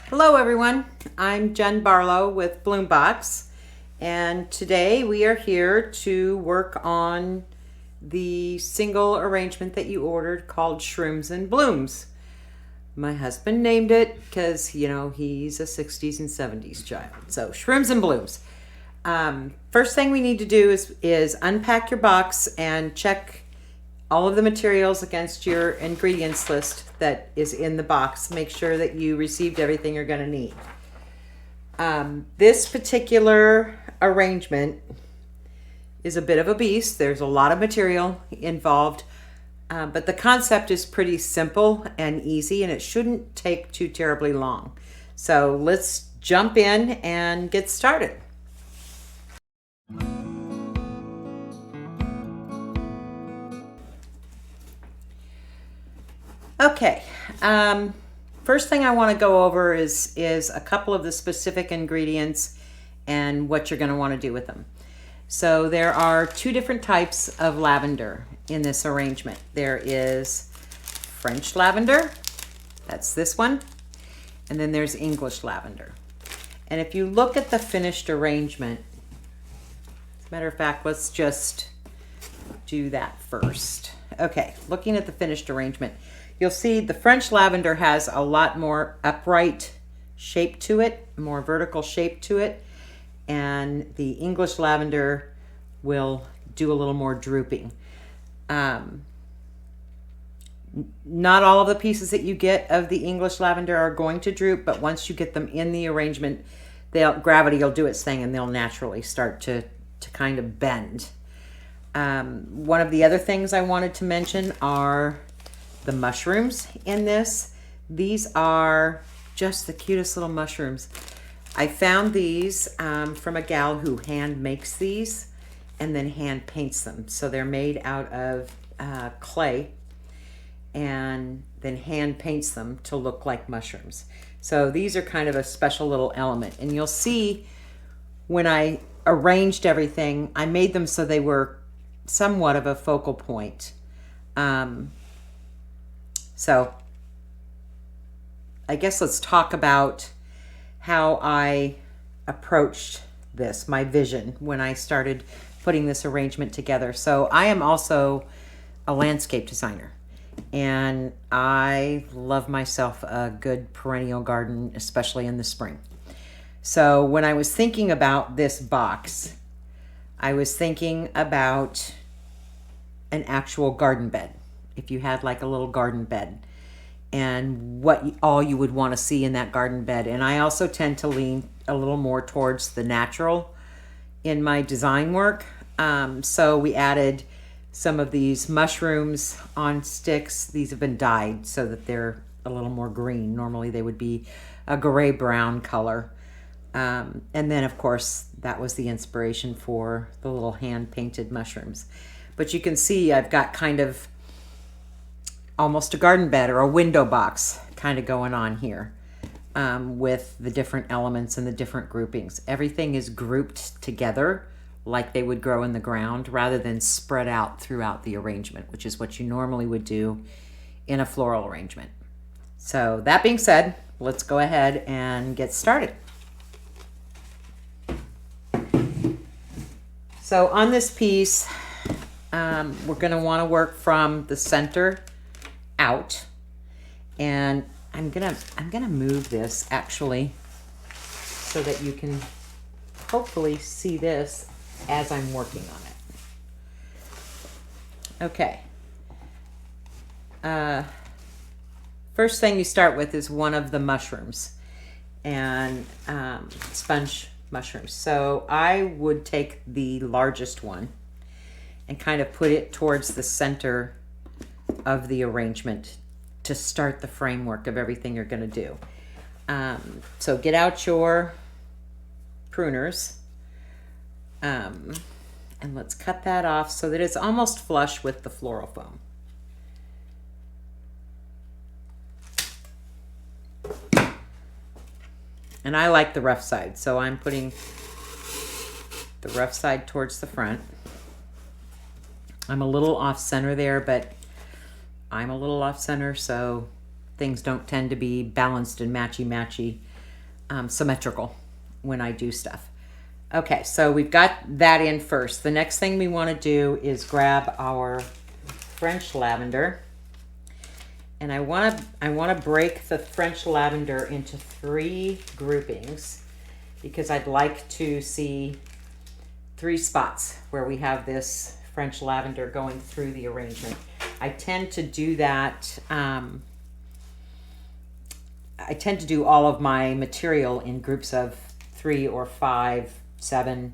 Hello everyone, I'm Jen Barlow with Bloombox, and today we are here to work on the single arrangement that you ordered called Shrooms and Blooms. My husband named it because, he's a 60s and 70s child. So Shrooms and Blooms. First thing we need to do is unpack your box and check all of the materials against your ingredients list that is in the box. Make sure that you received everything you're going to need. This particular arrangement is a bit of a beast. There's a lot of material involved, but the concept is pretty simple and easy, and it shouldn't take too terribly long. So let's jump in and get started. Okay, first thing I want to go over is a couple of the specific ingredients and what you're going to want to do with them. So there are two different types of lavender in this arrangement. There is French lavender, that's this one, and then there's English lavender. And if you look at the finished arrangement, as a matter of fact, let's just do that first. Okay, looking at the finished arrangement, you'll see the French lavender has a lot more upright shape to it, more vertical shape to it, and the English lavender will do a little more drooping. Not all of the pieces that you get of the English lavender are going to droop, but once you get them in the arrangement, gravity will do its thing and they'll naturally start to kind of bend. One of the other things I wanted to mention are the mushrooms in this. These are just the cutest little mushrooms. I found these from a gal who hand makes these and then hand paints them. So they're made out of clay and then hand paints them to look like mushrooms. So these are kind of a special little element. And you'll see when I arranged everything, I made them so they were somewhat of a focal point. So I guess let's talk about how I approached this, my vision, when I started putting this arrangement together. So I am also a landscape designer, and I love myself a good perennial garden, especially in the spring. So when I was thinking about this box, I was thinking about an actual garden bed. If you had like a little garden bed and what all you would want to see in that garden bed. And I also tend to lean a little more towards the natural in my design work. So we added some of these mushrooms on sticks. These have been dyed so that they're a little more green. Normally they would be a gray brown color. And then of course that was the inspiration for the little hand painted mushrooms. But you can see I've got kind of almost a garden bed or a window box kind of going on here with the different elements and the different groupings. Everything is grouped together like they would grow in the ground rather than spread out throughout the arrangement, which is what you normally would do in a floral arrangement. So that being said, let's go ahead and get started. So on this piece, we're going to want to work from the center out, and I'm gonna move this actually so that you can hopefully see this as I'm working on it. Okay. First thing you start with is one of the mushrooms, and sponge mushrooms. So I would take the largest one and kind of put it towards the center of the arrangement to start the framework of everything you're going to do. So get out your pruners and let's cut that off so that it's almost flush with the floral foam. And I like the rough side, so I'm putting the rough side towards the front. I'm a little off center there, but I'm a little off center, so things don't tend to be balanced and matchy-matchy symmetrical when I do stuff. Okay, so we've got that in first. The next thing we want to do is grab our French lavender. And I want to break the French lavender into 3 groupings because I'd like to see 3 spots where we have this French lavender going through the arrangement. I tend to do that. I tend to do all of my material in groups of 3 or 5, 7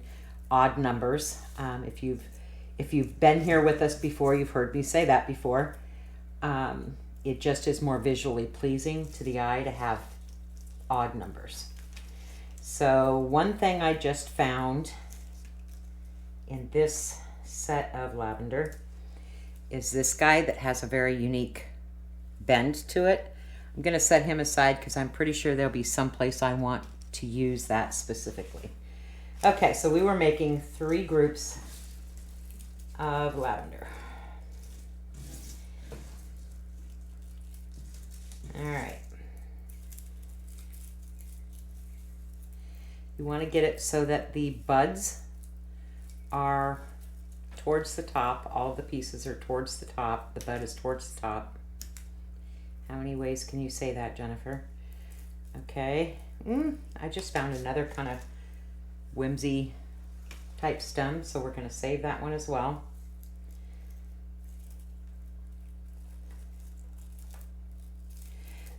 odd numbers. If you've been here with us before, you've heard me say that before. It just is more visually pleasing to the eye to have odd numbers. So one thing I just found in this set of lavender is this guy that has a very unique bend to it. I'm going to set him aside because I'm pretty sure there'll be some place I want to use that specifically. Okay, so we were making 3 groups of lavender. All right. You want to get it so that the buds are towards the top. All of the pieces are towards the top. The bud is towards the top. How many ways can you say that, Jennifer? Okay. I just found another kind of whimsy type stem, so we're going to save that one as well.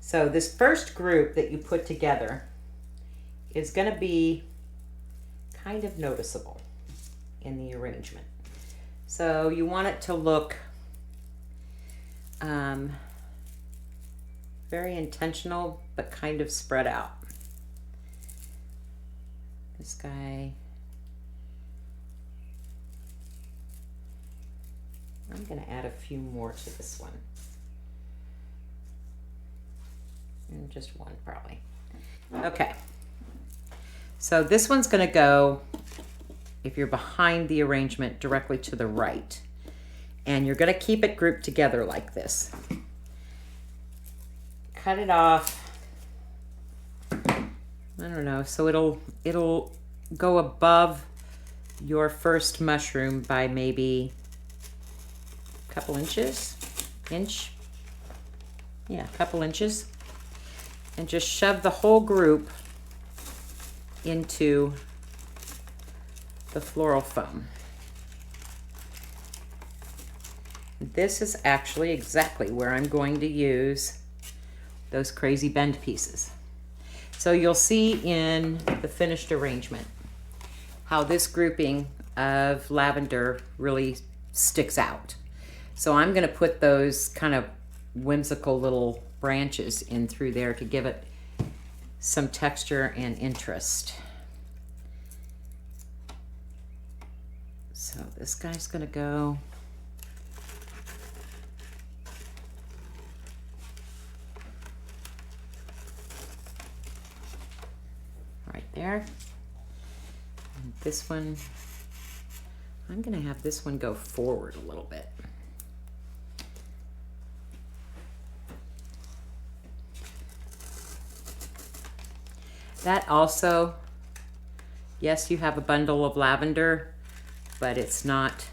So this first group that you put together is going to be kind of noticeable in the arrangement. So you want it to look very intentional, but kind of spread out. This guy, I'm going to add a few more to this one. And just one probably. Okay. So this one's going to go, if you're behind the arrangement, directly to the right. And you're going to keep it grouped together like this. Cut it off. I don't know. So it'll go above your first mushroom by maybe a couple inches. Yeah, a couple inches. And just shove the whole group into the floral foam. This is actually exactly where I'm going to use those crazy bend pieces. So you'll see in the finished arrangement how this grouping of lavender really sticks out. So I'm going to put those kind of whimsical little branches in through there to give it some texture and interest. So this guy's going to go right there. And this one, I'm going to have this one go forward a little bit. That also, yes, you have a bundle of lavender, but it's not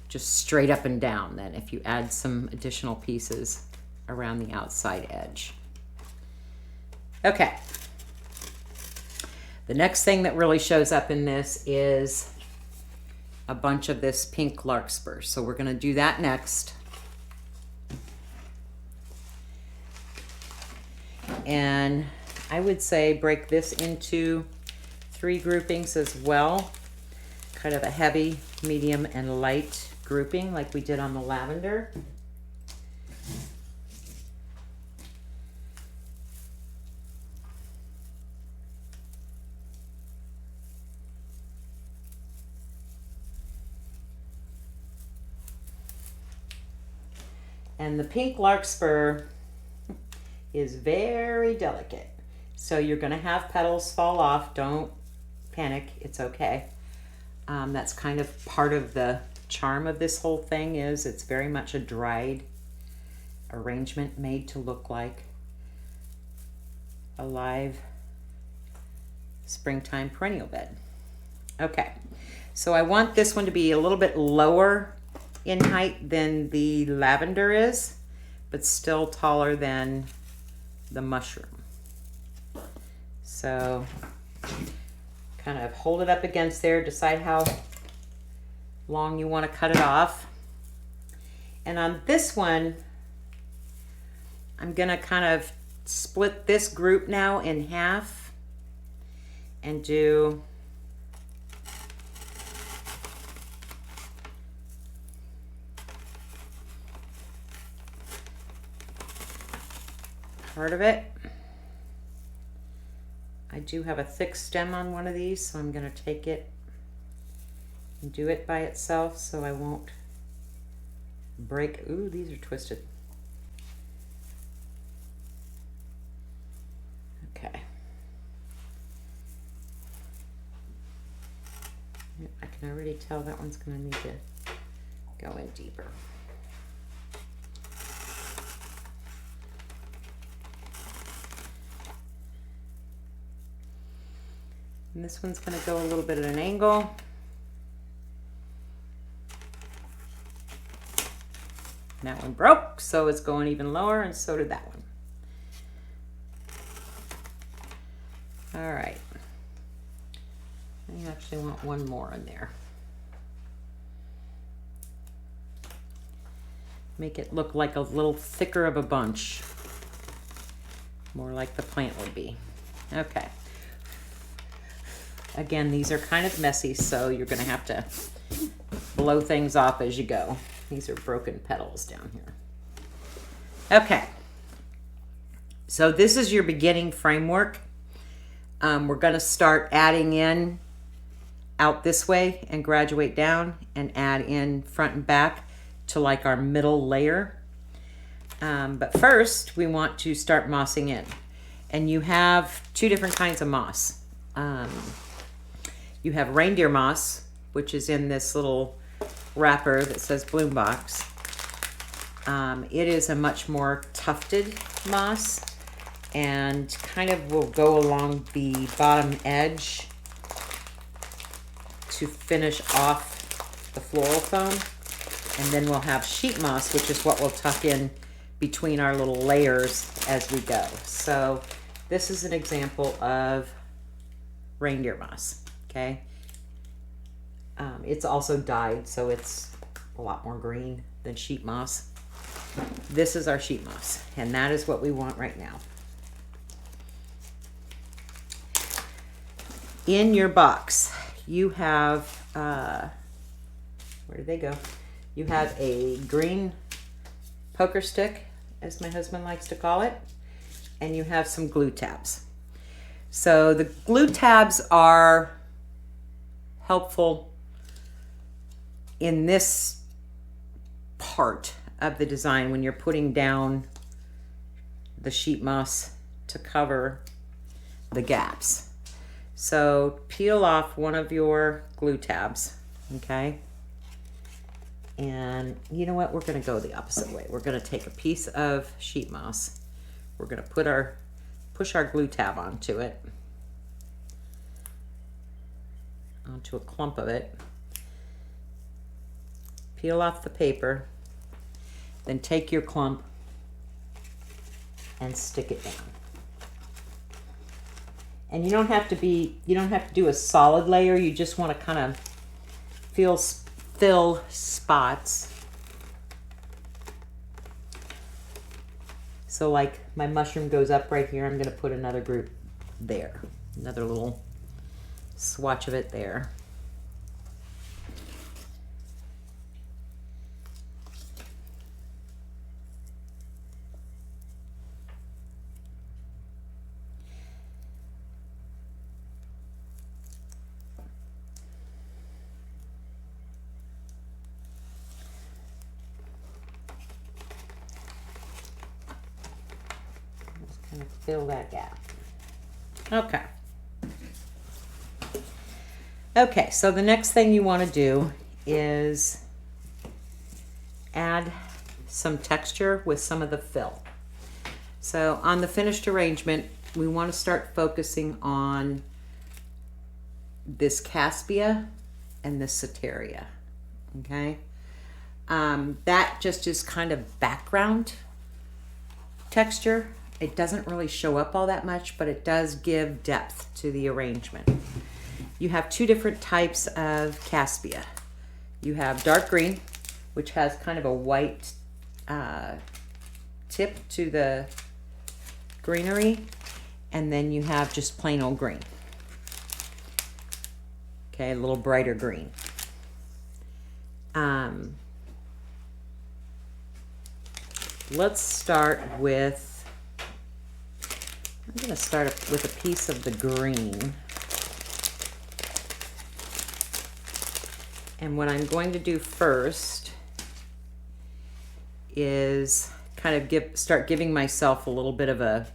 just straight up and down then if you add some additional pieces around the outside edge. Okay. The next thing that really shows up in this is a bunch of this pink larkspur. So we're going to do that next. And I would say break this into 3 groupings as well. Kind of a heavy, medium, and light grouping like we did on the lavender. And the pink larkspur is very delicate. So you're going to have petals fall off. Don't panic. It's okay. That's kind of part of the charm of this whole thing is it's very much a dried arrangement made to look like a live springtime perennial bed. Okay, so I want this one to be a little bit lower in height than the lavender is, but still taller than the mushroom. So kind of hold it up against there, decide how long you want to cut it off. And on this one, I'm gonna kind of split this group now in half and do part of it. I do have a thick stem on one of these, so I'm going to take it and do it by itself so I won't break. Ooh, these are twisted. Okay. I can already tell that one's going to need to go in deeper. And this one's going to go a little bit at an angle. And that one broke, so it's going even lower, and so did that one. All right. I actually want one more in there. Make it look like a little thicker of a bunch. More like the plant would be. Okay. Again, these are kind of messy, so you're going to have to blow things off as you go. These are broken petals down here. Okay. So this is your beginning framework. We're going to start adding in out this way and graduate down and add in front and back to like our middle layer. But first, we want to start mossing in. And you have two different kinds of moss. You have reindeer moss, which is in this little wrapper that says Bloom Box. It is a much more tufted moss and kind of will go along the bottom edge to finish off the floral foam. And then we'll have sheet moss, which is what we'll tuck in between our little layers as we go. So this is an example of reindeer moss. Okay, it's also dyed, so it's a lot more green than sheet moss. This is our sheet moss, and that is what we want right now. In your box, you have, where did they go? You have a green poker stick, as my husband likes to call it, and you have some glue tabs. So the glue tabs are helpful in this part of the design when you're putting down the sheet moss to cover the gaps. So peel off one of your glue tabs, okay? And you know what? We're going to go the opposite way. We're going to take a piece of sheet moss. We're going to push our glue tab onto it. Onto a clump of it. Peel off the paper. Then take your clump and stick it down. And you don't have to do a solid layer. You just want to kind of fill spots. So like my mushroom goes up right here, I'm going to put another group there. Another little swatch of it there. Just kind of fill that gap. Okay. Okay, so the next thing you want to do is add some texture with some of the fill. So on the finished arrangement, we want to start focusing on this Caspia and this Soteria, okay? That just is kind of background texture. It doesn't really show up all that much, but it does give depth to the arrangement. You have two different types of Caspia. You have dark green, which has kind of a white tip to the greenery, and then you have just plain old green. Okay, a little brighter green. Let's start with, I'm going to start with a piece of the green. And what I'm going to do first is kind of start giving myself a little bit of a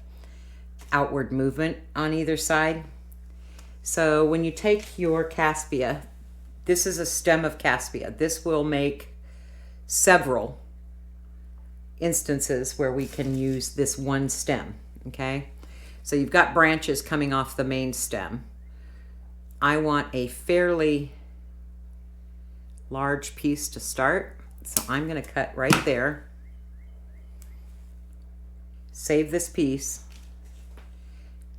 outward movement on either side. So when you take your Caspia, this is a stem of Caspia. This will make several instances where we can use this one stem, okay? So you've got branches coming off the main stem. I want a fairly large piece to start, so I'm going to cut right there. Save this piece.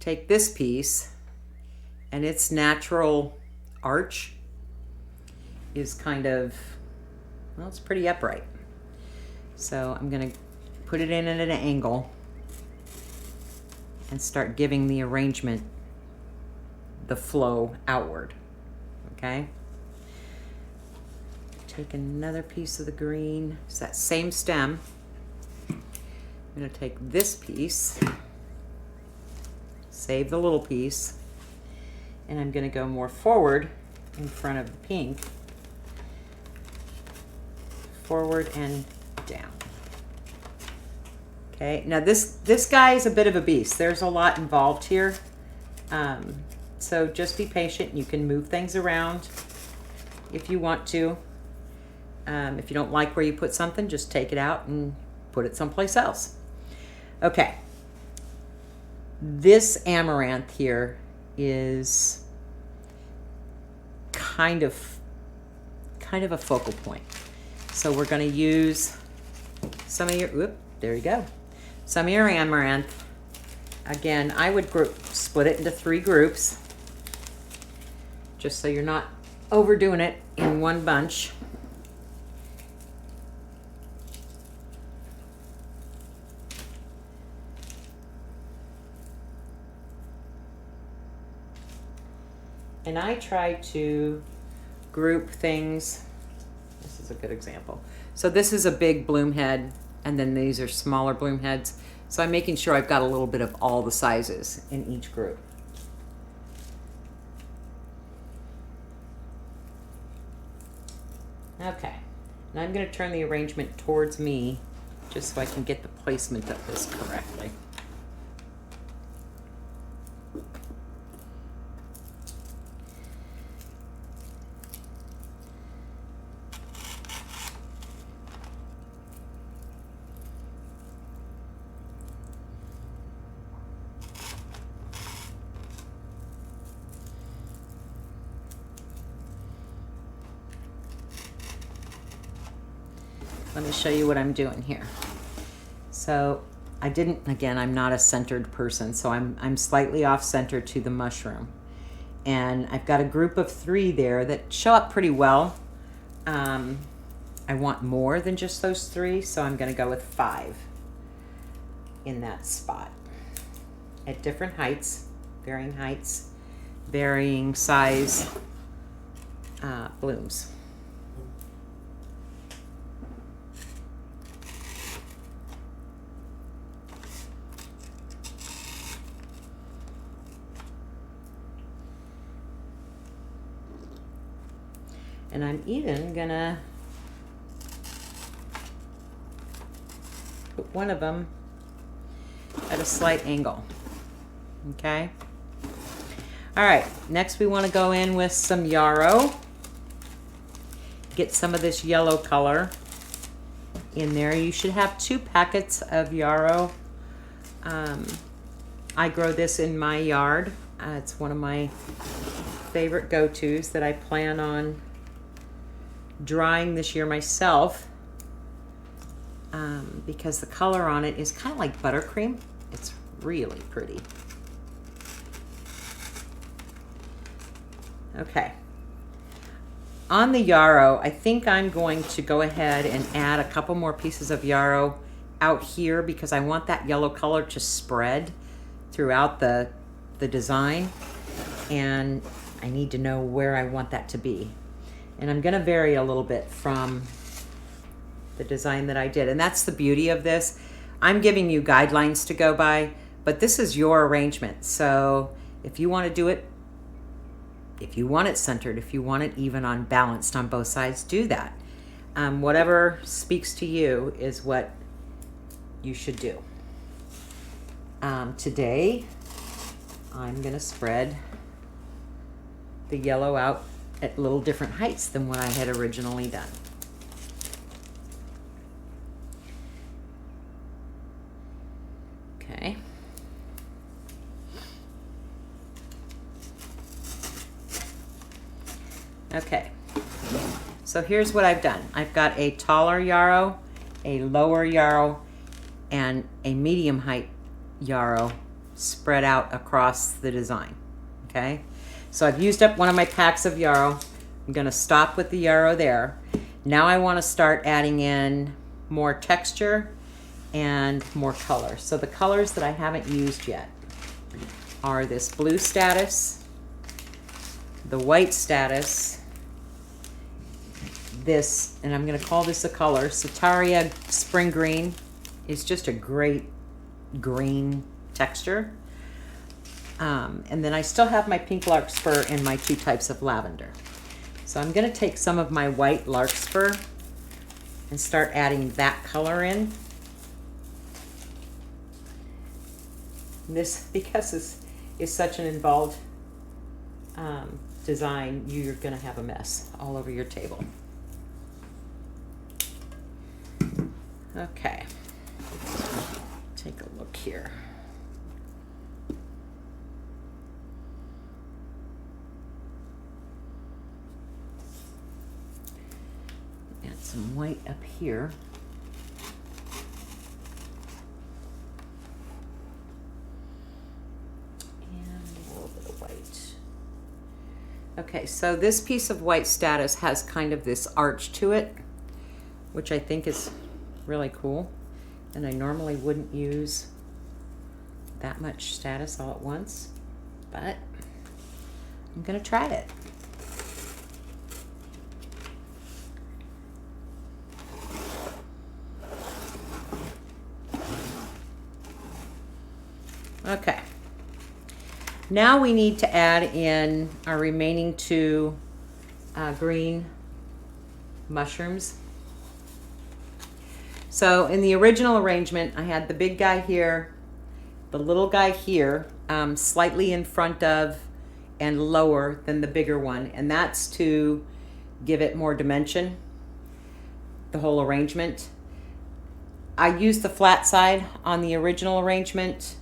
Take this piece, and its natural arch is kind of, well, it's pretty upright. So I'm going to put it in at an angle and start giving the arrangement the flow outward, okay? Take another piece of the green. It's that same stem. I'm going to take this piece, save the little piece, and I'm going to go more forward in front of the pink. Forward and down. Okay, now this guy is a bit of a beast. There's a lot involved here. So just be patient. You can move things around if you want to. If you don't like where you put something, just take it out and put it someplace else. Okay. This amaranth here is kind of a focal point. So we're going to use some of your, there you go. Some of your amaranth. Again, I would split it into 3 groups, just so you're not overdoing it in one bunch. And I try to group things. This is a good example. So this is a big bloom head, and then these are smaller bloom heads. So I'm making sure I've got a little bit of all the sizes in each group. Okay, now I'm going to turn the arrangement towards me just so I can get the placement of this correctly. Let me show you what I'm doing here. So again, I'm not a centered person, so I'm slightly off center to the mushroom. And I've got a group of 3 there that show up pretty well. I want more than just those 3, so I'm going to go with 5 in that spot. At different heights, varying size blooms. And I'm even gonna put one of them at a slight angle. Okay. All right, next we want to go in with some yarrow. Get some of this yellow color in there. You should have 2 packets of yarrow. I grow this in my yard. It's one of my favorite go-tos that I plan on drying this year myself, because the color on it is kind of like buttercream. It's really pretty. Okay. On the yarrow, I think I'm going to go ahead and add a couple more pieces of yarrow out here because I want that yellow color to spread throughout the design, and I need to know where I want that to be. And I'm going to vary a little bit from the design that I did, and that's the beauty of this. I'm giving you guidelines to go by, but this is your arrangement. So if you want to do it, if you want it centered, if you want it even on balanced on both sides, do that. Whatever speaks to you is what you should do. Today, I'm going to spread the yellow out at little different heights than what I had originally done. Okay. Okay, so here's what I've done. I've got a taller yarrow, a lower yarrow, and a medium height yarrow spread out across the design. Okay, so I've used up one of my packs of yarrow. I'm going to stop with the yarrow there. Now I want to start adding in more texture and more color. So the colors that I haven't used yet are this blue status, the white status, this, and I'm going to call this a color, Setaria Spring Green. Is just a great green texture. And then I still have my pink larkspur and my 2 types of lavender. So I'm going to take some of my white larkspur and start adding that color in. This, because this is such an involved design, you're going to have a mess all over your table. Okay, take a look here. Add some white up here. Okay, so this piece of white status has kind of this arch to it, which I think is really cool. And I normally wouldn't use that much status all at once, but I'm gonna try it. Okay. Now we need to add in our remaining 2 green mushrooms. So in the original arrangement, I had the big guy here, the little guy here, slightly in front of and lower than the bigger one, and that's to give it more dimension, the whole arrangement. I used the flat side on the original arrangement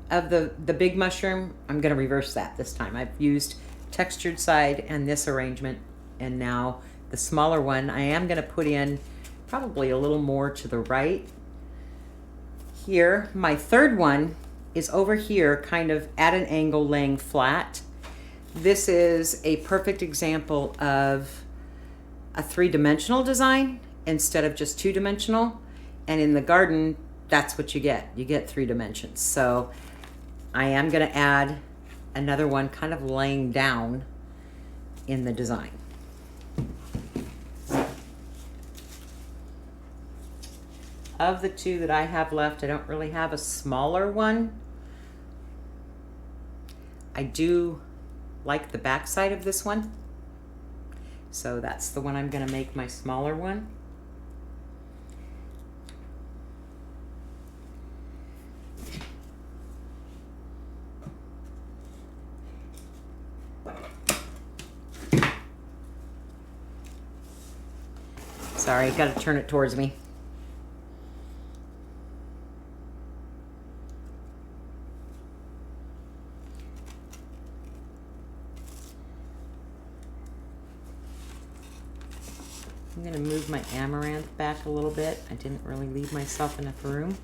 of the big mushroom. I'm going to reverse that this time. I've used textured side and this arrangement, and now the smaller one I am going to put in probably a little more to the right here. My third one is over here, kind of at an angle, laying flat. This is a perfect example of a 3-dimensional design instead of just 2-dimensional, and in the garden that's what you get 3 dimensions. So I am going to add another one kind of laying down in the design. Of the 2 that I have left, I don't really have a smaller one. I do like the back side of this one, so that's the one I'm going to make my smaller one. Sorry, I got to turn it towards me. I'm going to move my amaranth back a little bit. I didn't really leave myself enough room.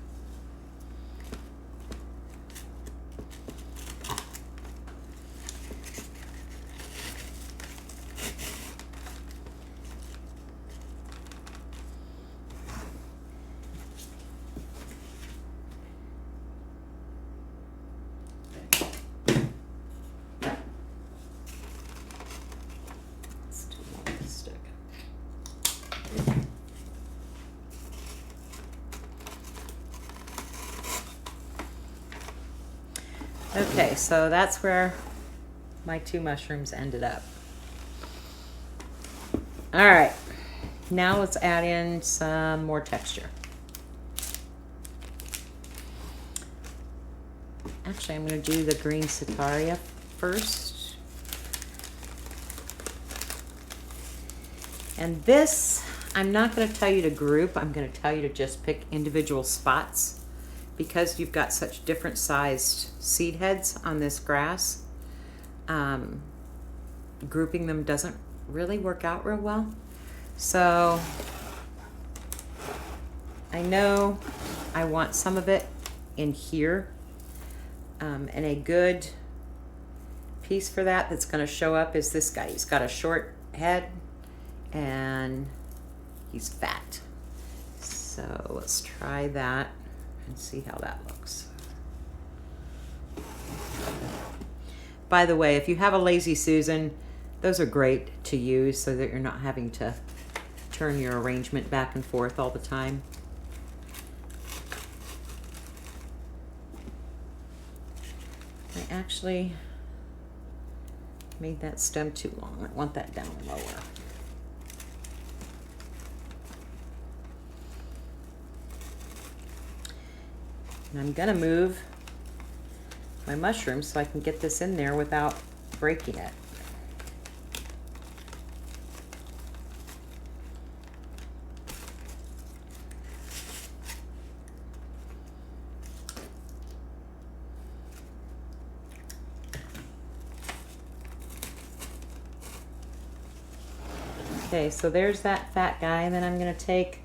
Okay, so that's where my 2 mushrooms ended up. All right, now let's add in some more texture. Actually, I'm going to do the green setaria first. And this, I'm not going to tell you to group. I'm going to tell you to just pick individual spots, because you've got such different sized seed heads on this grass. Grouping them doesn't really work out real well. So I know I want some of it in here, and a good piece for that that's going to show up is this guy. He's got a short head and he's fat. So let's try that and see how that looks. By the way, if you have a Lazy Susan, those are great to use so that you're not having to turn your arrangement back and forth all the time. I actually made that stem too long. I want that down lower. And I'm gonna move my mushrooms so I can get this in there without breaking it. Okay, so there's that fat guy, and then I'm gonna take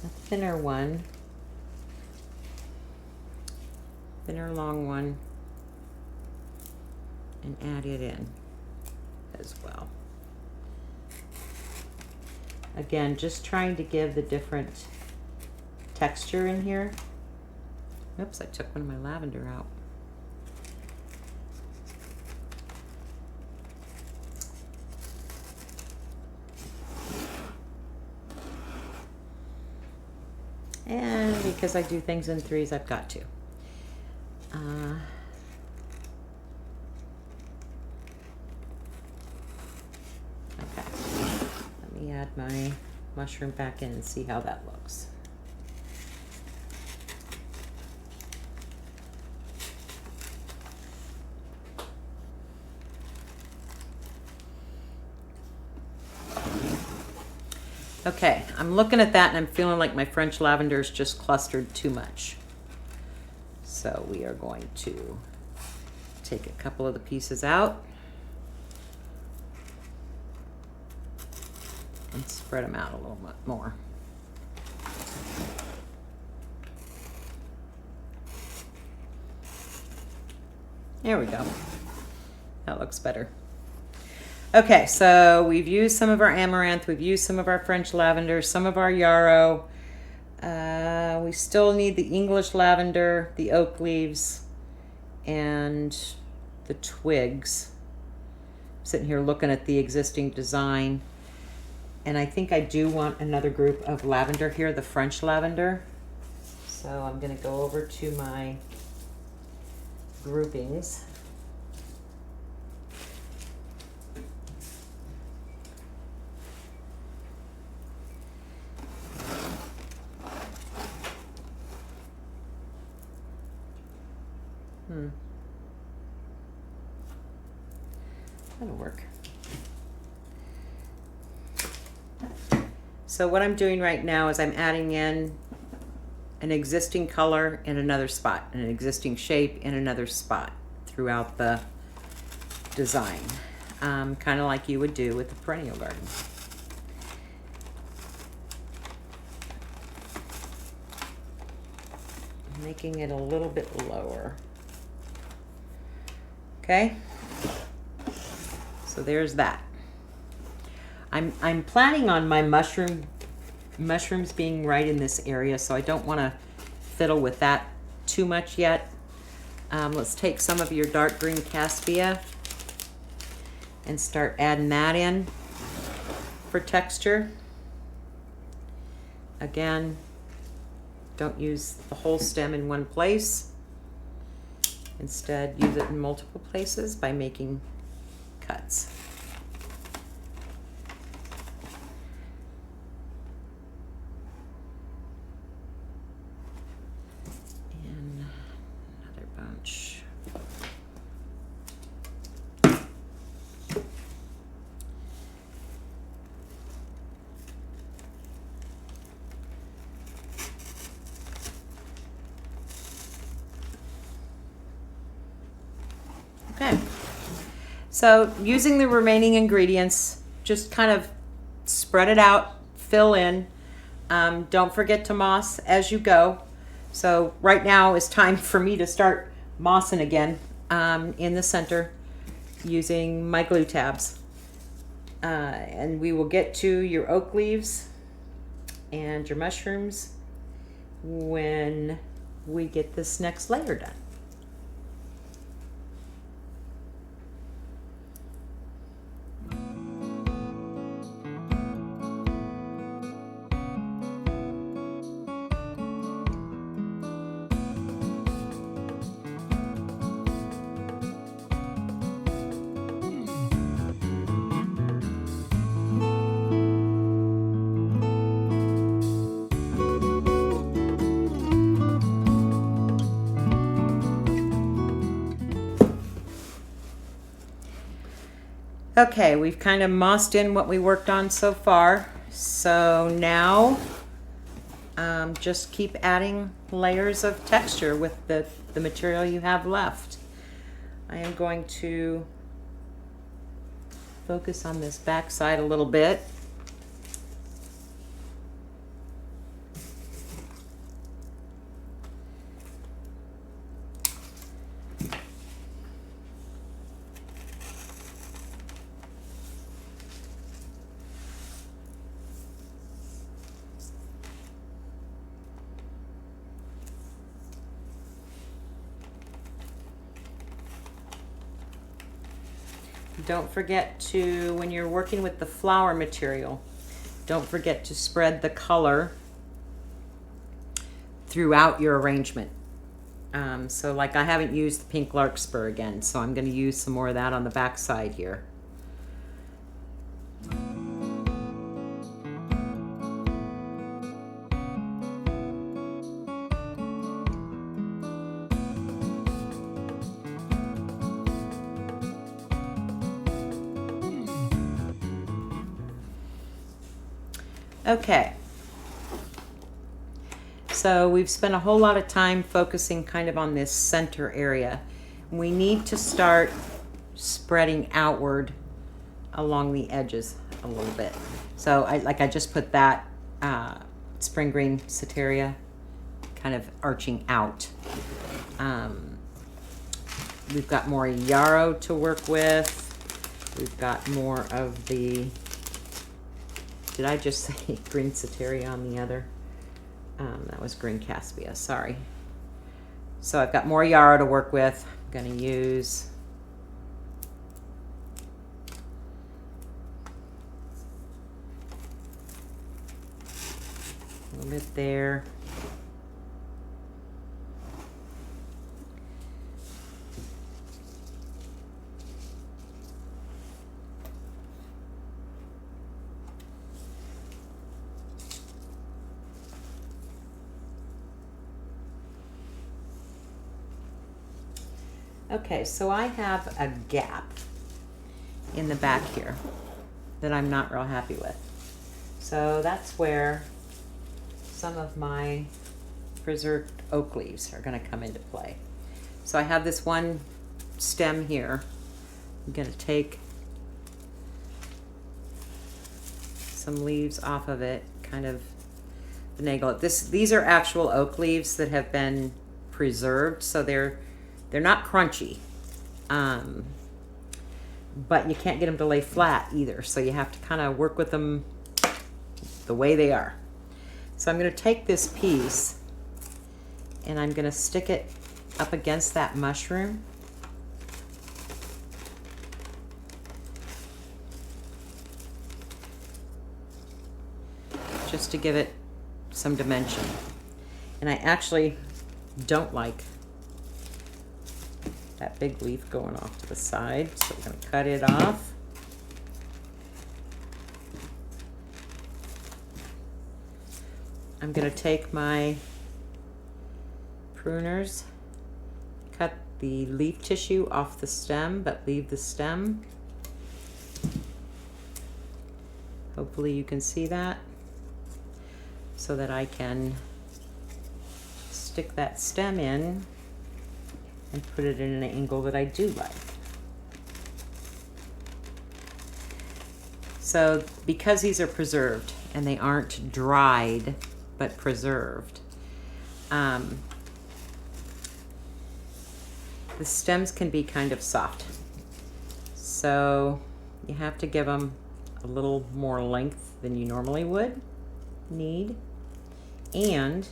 a thinner one. Thinner long one, and add it in as well. Again, just trying to give the different texture in here. Oops, I took one of my lavender out. And because I do things in threes, I've got to. Okay, let me add my mushroom back in and see how that looks. Okay, I'm looking at that and I'm feeling like my French lavender is just clustered too much. So we are going to take a couple of the pieces out and spread them out a little bit more. There we go. That looks better. Okay, so we've used some of our amaranth, we've used some of our French lavender, some of our yarrow. We still need the English lavender, the oak leaves, and the twigs. I'm sitting here looking at the existing design, and I think I do want another group of lavender here, the French lavender. So I'm going to go over to my groupings. That'll work. So what I'm doing right now is I'm adding in an existing color in another spot, and an existing shape in another spot throughout the design, kind of like you would do with the perennial garden. making it a little bit lower. Okay, so there's that. I'm planning on my mushrooms being right in this area, so I don't want to fiddle with that too much yet. Let's take some of your dark green cassia and start adding that in for texture. Again, don't use the whole stem in one place. Instead, use it in multiple places by making cuts. And another bunch. Okay, so using the remaining ingredients, just kind of spread it out, fill in. Don't forget to moss as you go. So right now is time for me to start mossing again in the center using my glue tabs. And we will get to your oak leaves and your mushrooms when we get this next layer done. Okay, we've kind of mossed in what we worked on so far. So now just keep adding layers of texture with the material you have left. I am going to focus on this back side a little bit. Don't forget to, when you're working with the flower material, don't forget to spread the color throughout your arrangement. So like I haven't used the pink larkspur again, so I'm going to use some more of that on the back side here. Okay, so we've spent a whole lot of time focusing kind of on this center area. We need to start spreading outward along the edges a little bit. So I just put that spring green Soteria kind of arching out. We've got more yarrow to work with. We've got more of the, did I just say green Soteria on the other? That was green cassia, sorry. So I've got more yarrow to work with. I'm going to use a little bit there. Okay, so I have a gap in the back here that I'm not real happy with. So that's where some of my preserved oak leaves are going to come into play. So I have this one stem here. I'm going to take some leaves off of it, kind of finagle it. These are actual oak leaves that have been preserved, so they're not crunchy. But you can't get them to lay flat either, so you have to kind of work with them the way they are. So I'm going to take this piece and I'm going to stick it up against that mushroom. Just to give it some dimension. And I actually don't like that big leaf going off to the side, so I'm going to cut it off. I'm going to take my pruners, cut the leaf tissue off the stem, but leave the stem. Hopefully you can see that, so that I can stick that stem in and put it in an angle that I do like. So because these are preserved and they aren't dried but preserved, the stems can be kind of soft. So you have to give them a little more length than you normally would need. And,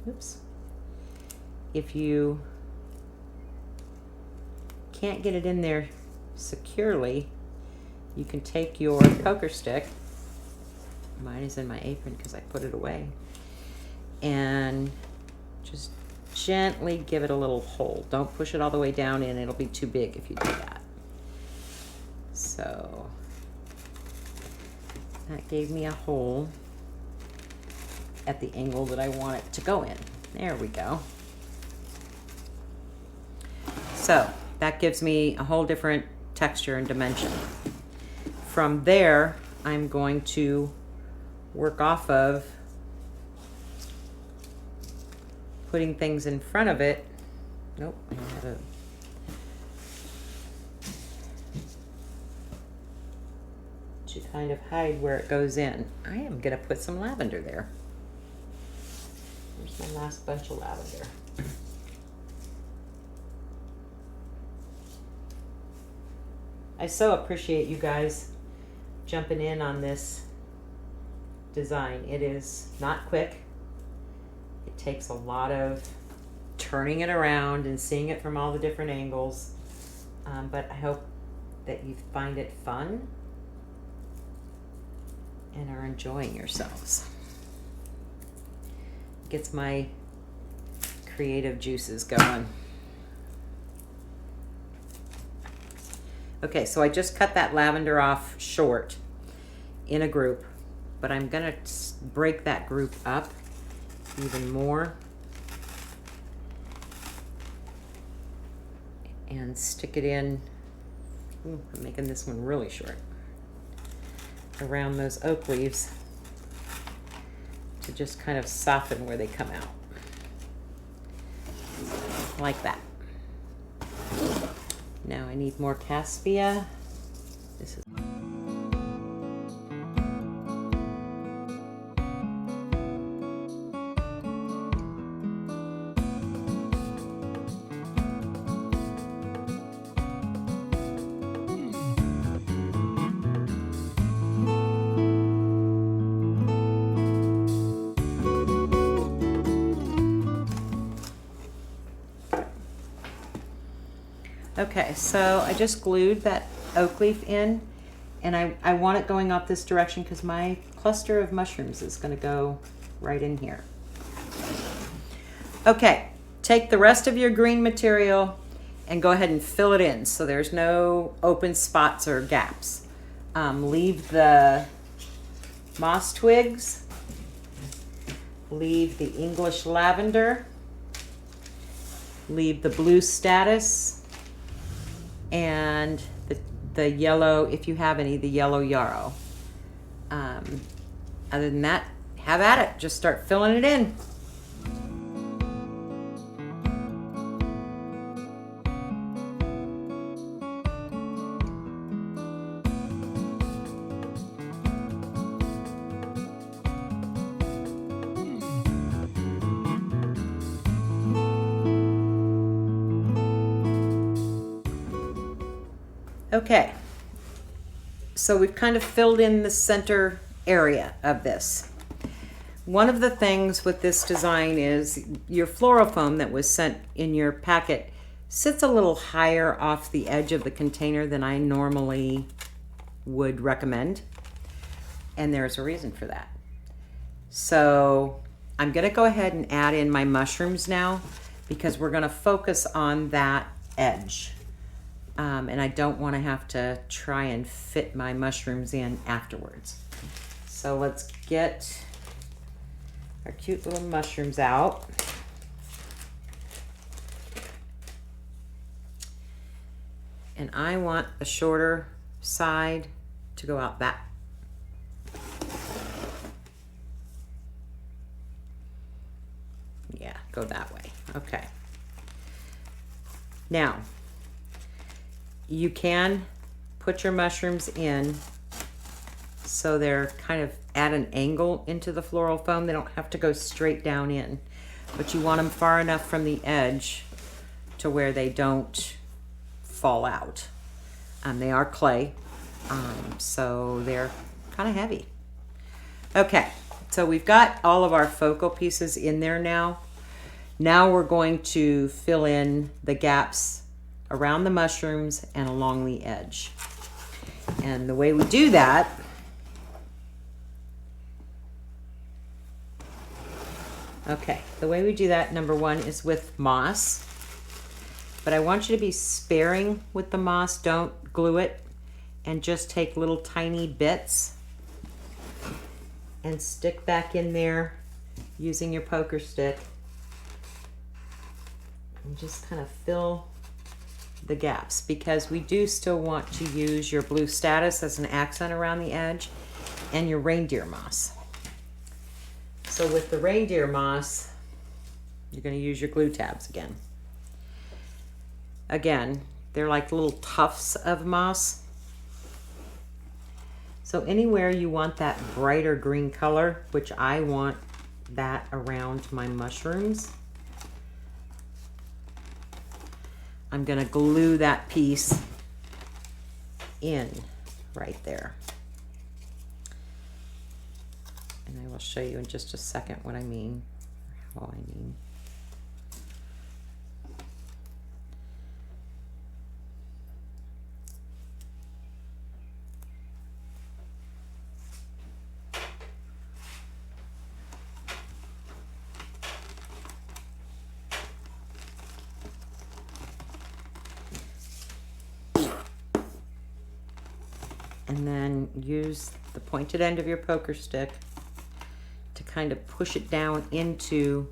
oops, if you can't get it in there securely, you can take your poker stick, mine is in my apron because I put it away, and just gently give it a little hole. Don't push it all the way down in, it'll be too big if you do that. So that gave me a hole at the angle that I want it to go in. There we go. So that gives me a whole different texture and dimension. From there, I'm going to work off of putting things in front of it. Nope, I had to kind of hide where it goes in. I am gonna put some lavender there. Here's my last bunch of lavender. I so appreciate you guys jumping in on this design. It is not quick. It takes a lot of turning it around and seeing it from all the different angles. But I hope that you find it fun and are enjoying yourselves. Gets my creative juices going. Okay, so I just cut that lavender off short in a group, but I'm gonna break that group up even more and stick it in. Ooh, I'm making this one really short, around those oak leaves to just kind of soften where they come out. Like that. Now I need more Caspia. This is okay, so I just glued that oak leaf in, and I want it going off this direction because my cluster of mushrooms is going to go right in here. Okay, take the rest of your green material and go ahead and fill it in so there's no open spots or gaps. Leave the moss twigs, leave the English lavender, leave the blue statice, and the yellow, if you have any, the yellow yarrow. Other than that, have at it. Just start filling it in. Okay, so we've kind of filled in the center area of this. One of the things with this design is your floral foam that was sent in your packet sits a little higher off the edge of the container than I normally would recommend. And there's a reason for that. So I'm gonna go ahead and add in my mushrooms now because we're gonna focus on that edge. And I don't wanna have to try and fit my mushrooms in afterwards. So let's get our cute little mushrooms out. And I want the shorter side to go out that. Yeah, go that way. Okay. Now, you can put your mushrooms in so they're kind of at an angle into the floral foam. They don't have to go straight down in, but you want them far enough from the edge to where they don't fall out. They are clay, so they're kind of heavy. Okay, so we've got all of our focal pieces in there now. Now we're going to fill in the gaps around the mushrooms and along the edge. And the way we do that number one is with moss. But I want you to be sparing with the moss. Don't glue it, and just take little tiny bits and stick back in there using your poker stick. And just kind of fill the gaps, because we do still want to use your blue statice as an accent around the edge and your reindeer moss. So with the reindeer moss, you're going to use your glue tabs again. Again, they're like little tufts of moss. So anywhere you want that brighter green color, which I want that around my mushrooms, I'm going to glue that piece in right there. And I will show you in just a second what I mean, or how I mean. And then use the pointed end of your poker stick to kind of push it down into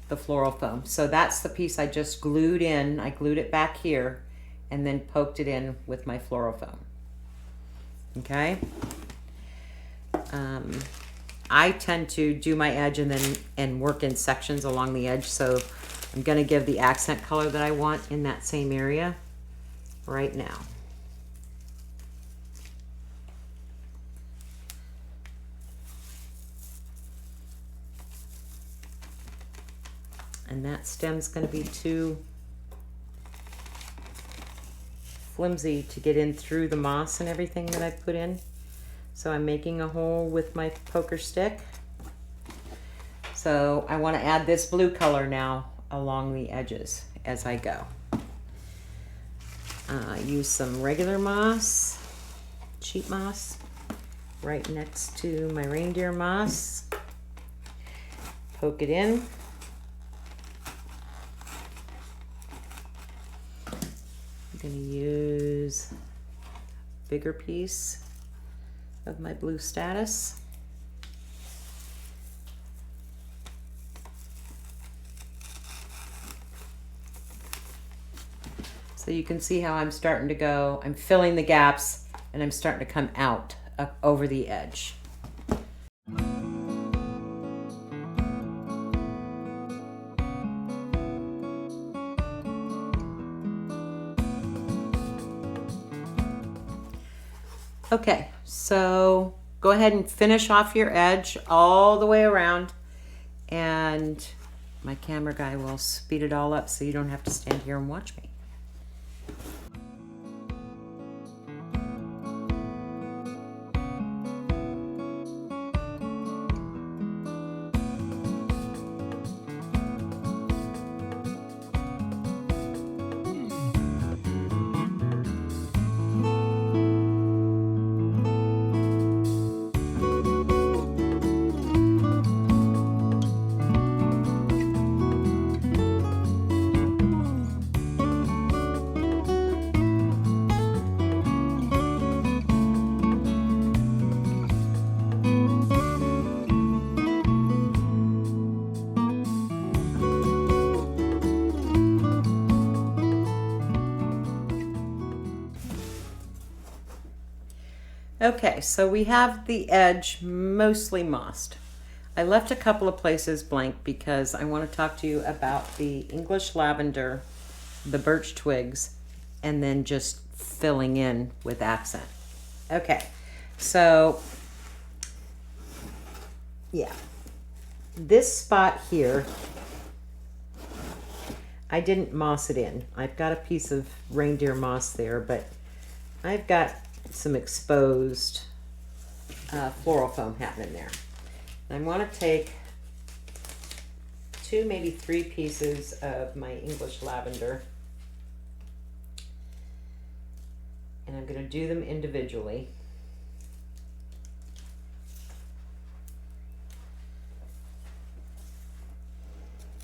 the floral foam. So that's the piece I just glued in. I glued it back here and then poked it in with my floral foam. Okay. I tend to do my edge and work in sections along the edge. So I'm going to give the accent color that I want in that same area right now. And that stem's going to be too flimsy to get in through the moss and everything that I put in. So I'm making a hole with my poker stick. So I want to add this blue color now along the edges as I go. Use some regular moss, cheap moss, right next to my reindeer moss. Poke it in. I'm going to use a bigger piece of my blue statice. So you can see how I'm starting to go. I'm filling the gaps and I'm starting to come out up over the edge. Okay, so go ahead and finish off your edge all the way around, and my camera guy will speed it all up so you don't have to stand here and watch me. Okay, so we have the edge mostly mossed. I left a couple of places blank because I want to talk to you about the English lavender, the birch twigs, and then just filling in with accent. Okay, so yeah, this spot here, I didn't moss it in. I've got a piece of reindeer moss there, but I've got some exposed floral foam happening there. I want to take 2, maybe 3 pieces of my English lavender, and I'm going to do them individually.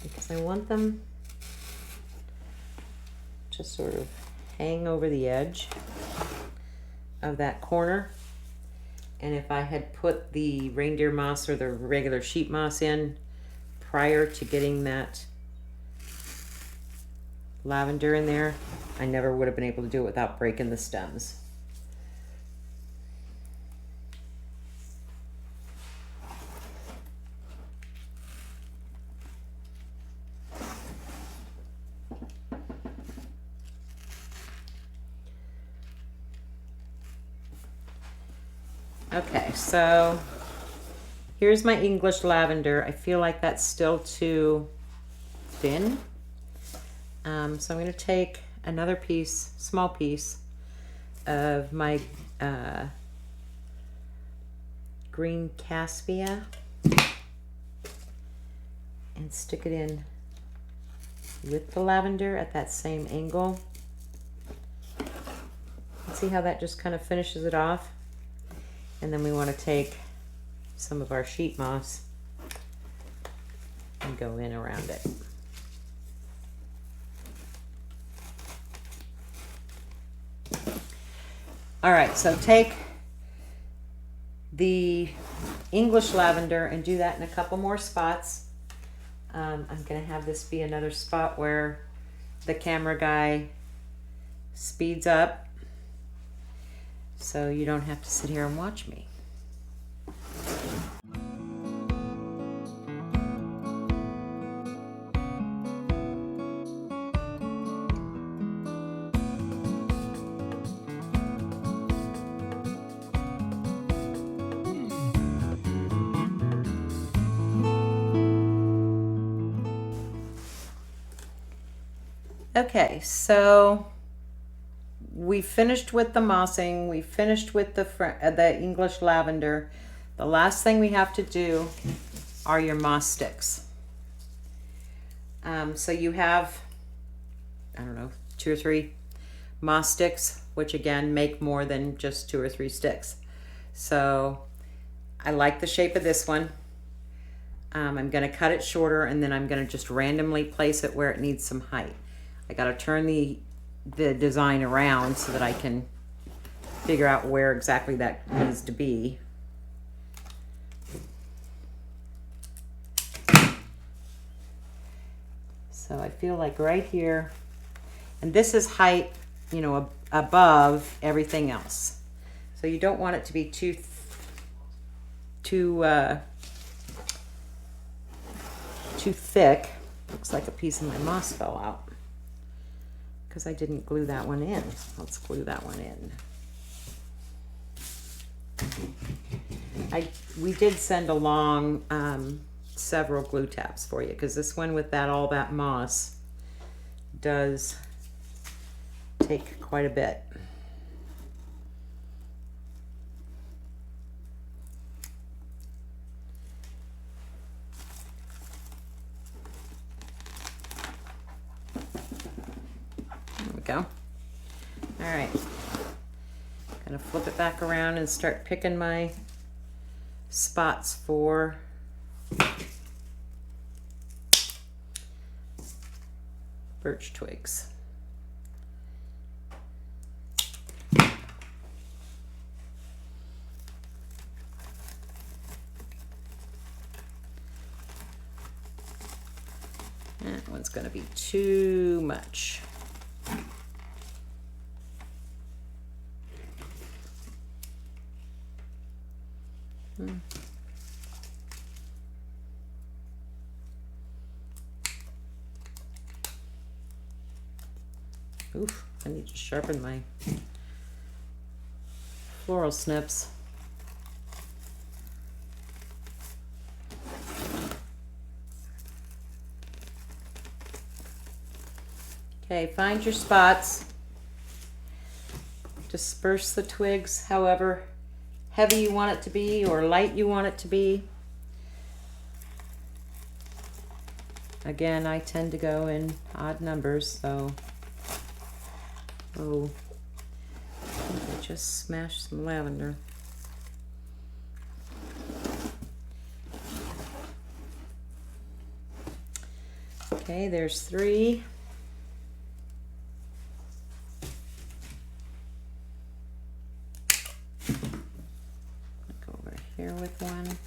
Because I want them to sort of hang over the edge of that corner. And if I had put the reindeer moss or the regular sheep moss in prior to getting that lavender in there, I never would have been able to do it without breaking the stems. Okay, so here's my English lavender. I feel like that's still too thin. So I'm going to take another piece, small piece, of my green cassia and stick it in with the lavender at that same angle. See how that just kind of finishes it off? And then we want to take some of our sheet moss and go in around it. All right, so take the English lavender and do that in a couple more spots. I'm going to have this be another spot where the camera guy speeds up, so you don't have to sit here and watch me. Okay, so we finished with the mossing, we finished with the English lavender. The last thing we have to do are your moss sticks. So you have, I don't know, 2 or 3 moss sticks, which again make more than just 2 or 3 sticks. So I like the shape of this one. I'm going to cut it shorter, and then I'm going to just randomly place it where it needs some height. I got to turn the design around so that I can figure out where exactly that needs to be. So I feel like right here, and this is height, you know, above everything else. So you don't want it to be too thick. Looks like a piece of my moss fell out because I didn't glue that one in. Let's glue that one in. We did send along several glue tabs for you, because this one with all that moss does take quite a bit. There we go. All right, gonna flip it back around and start picking my spots for birch twigs. That one's going to be too much. Oof, I need to sharpen my floral snips. Okay, find your spots. Disperse the twigs however heavy you want it to be or light you want it to be. Again, I tend to go in odd numbers, so I just smashed some lavender. Okay, there's 3. Go over here with 1.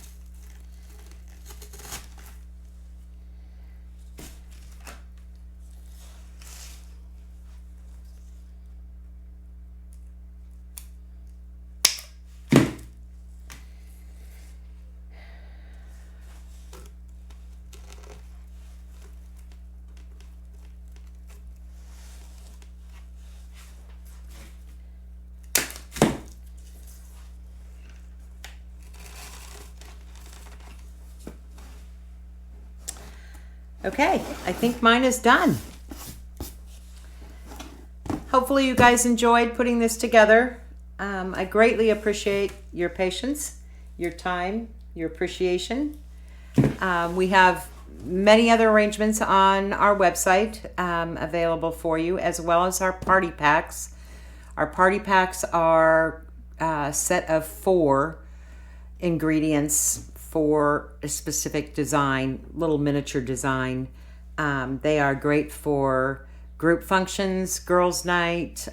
Okay, I think mine is done. Hopefully you guys enjoyed putting this together. I greatly appreciate your patience, your time, your appreciation. We have many other arrangements on our website available for you, as well as our party packs. Our party packs are a set of 4 ingredients for a specific design, little miniature design. They are great for group functions, girls' night,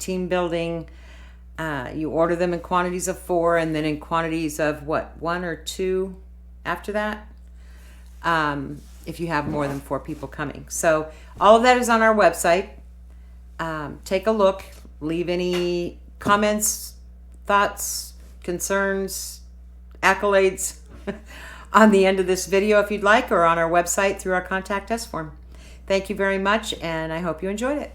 team building. You order them in quantities of 4 and then in quantities of 1 or 2 after that, if you have more than 4 people coming. So all of that is on our website. Take a look, leave any comments, thoughts, concerns, accolades on the end of this video if you'd like, or on our website through our contact us form. Thank you very much, and I hope you enjoyed it.